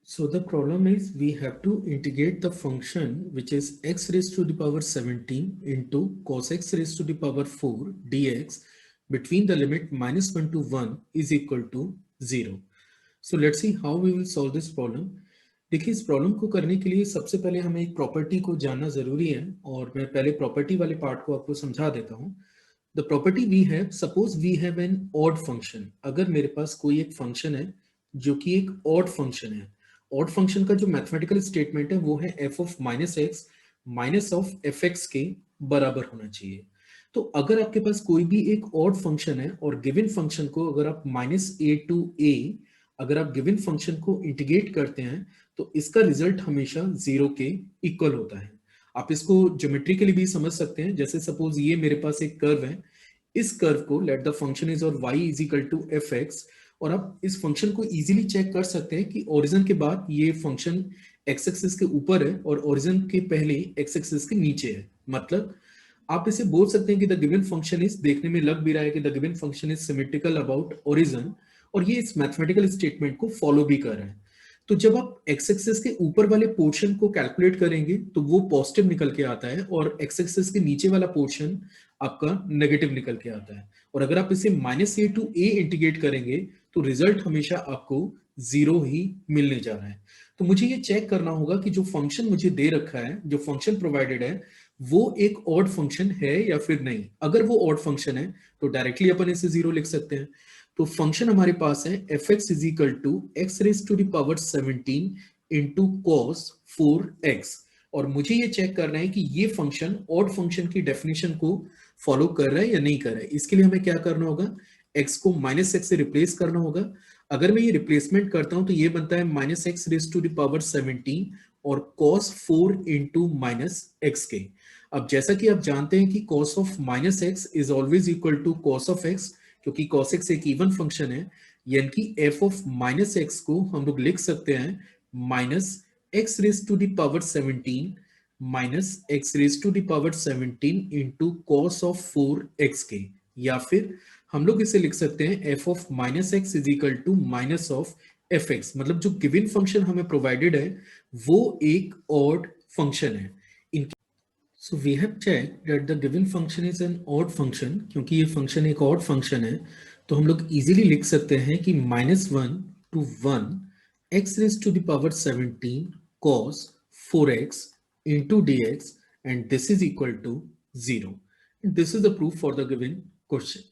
So the problem is we have to integrate the function which is x raised to the power 17 into cos x raised to the power 4 dx between the limit -1 to 1 is equal to 0. So let's see how we will solve this problem. देखिए इस problem को करने के लिए सबसे पहले हमें एक प्रॉपर्टी को जानना जरूरी है और मैं पहले प्रॉपर्टी वाले पार्ट को आपको समझा देता हूँ. The property we have, suppose we have an odd function. अगर मेरे पास कोई एक फंक्शन है जो कि एक ऑड फंक्शन है, ऑड फंक्शन का जो मैथमेटिकल स्टेटमेंट है वो है F of minus x minus of f x के बराबर होना चाहिए. तो अगर आपके पास कोई भी एक ऑड फंक्शन है और गिवन फंक्शन को अगर आप माइनस ए टू ए अगर आप गिवन फंक्शन को इंटीग्रेट करते हैं तो इसका रिजल्ट हमेशा 0 के इक्वल होता है. आप इसको ज्योमेट्रिकली भी समझ सकते हैं. जैसे सपोज ये मेरे पास एक कर्व है, इस कर्व को लेट द फंक्शन इज और y is equal to f x, और आप इस फंक्शन को इजीली चेक कर सकते हैं कि ओरिजिन के बाद ये फंक्शन एक्स एक्सिस के ऊपर है और ओरिजिन के पहले एक्स एक्सिस के नीचे है. मतलब आप इसे बोल सकते हैं कि द गिवन फंक्शन इज, देखने में लग भी रहा है कि the given function is symmetrical about origin, और ये इस मैथमेटिकल स्टेटमेंट को फॉलो भी कर रहा है. तो जब आप एक्स एक्सिस के ऊपर वाले पोर्शन को कैलकुलेट करेंगे तो वो पॉजिटिव निकल के आता है और एक्स एक्सिस के नीचे वाला पोर्शन आपका नेगेटिव निकल के आता है. और अगर आप इसे minus a to a integrate करेंगे तो रिजल्ट हमेशा आपको 0 ही मिलने जा रहा है. तो मुझे ये चेक करना होगा कि जो फंक्शन मुझे दे रखा है, जो फंक्शन प्रोवाइडेड है, वो एक ऑड फंक्शन है या फिर नहीं. अगर वो ऑड फंक्शन है तो डायरेक्टली अपन इसे 0 लिख सकते हैं. तो फंक्शन हमारे पास है f x is equal to x raise to the power 17 into cos 4x, और मुझे ये चेक करना है कि ये फंक्शन ऑड फंक्शन की डेफिनेशन को फॉलो कर रहा है या नहीं कर रहा है. इसके लिए हमें क्या करना होगा, x को माइनस एक्स से रिप्लेस करना होगा. अगर मैं ये रिप्लेसमेंट करता हूं तो ये बनता है minus x raise to the power 17 और cos 4 इंटू माइनस एक्स के. अब जैसा कि आप जानते हैं कि cos of minus x is always equal to cos of x, क्योंकि cos x एक इवन फंक्शन है, यानी कि f ऑफ माइनस एक्स को हम लोग लिख सकते हैं minus x raise to the power 17 minus x raise to the power 17 into cos of 4x के, या फिर हम लोग इसे लिख सकते हैं f of minus x is equal to minus of f x. मतलब जो गिवन फंक्शन हमें प्रोवाइडेड है वो एक ऑड फंक्शन है. So we have checked that the given function is an odd function. क्योंकि ये फंक्शन एक ऑड फंक्शन है तो हम लोग इजीली लिख सकते हैं कि -1 to 1 x raised to the power 17 cos 4x into dx, and this is equal to 0. And this is the proof for the given question.